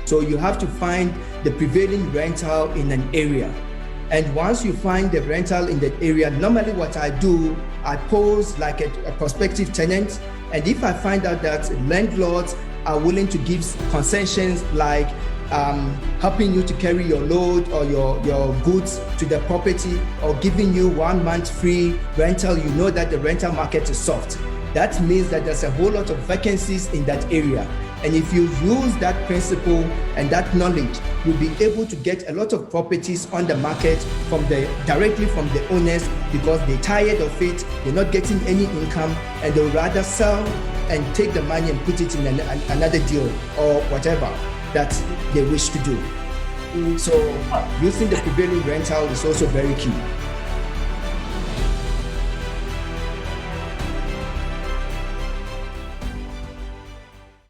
So you have to find the prevailing rental in an area. And once you find the rental in that area, normally what I do, I pose like a prospective tenant. And if I find out that landlords are willing to give concessions like helping you to carry your load or your goods to the property, or giving you 1 month free rental, you know that the rental market is soft. That means that there's a whole lot of vacancies in that area. And if you use that principle and that knowledge, you'll be able to get a lot of properties on the market directly from the owners, because they're tired of it, they're not getting any income, and they'll rather sell and take the money and put it in another deal or whatever that they wish to do. So using the prevailing rental is also very key.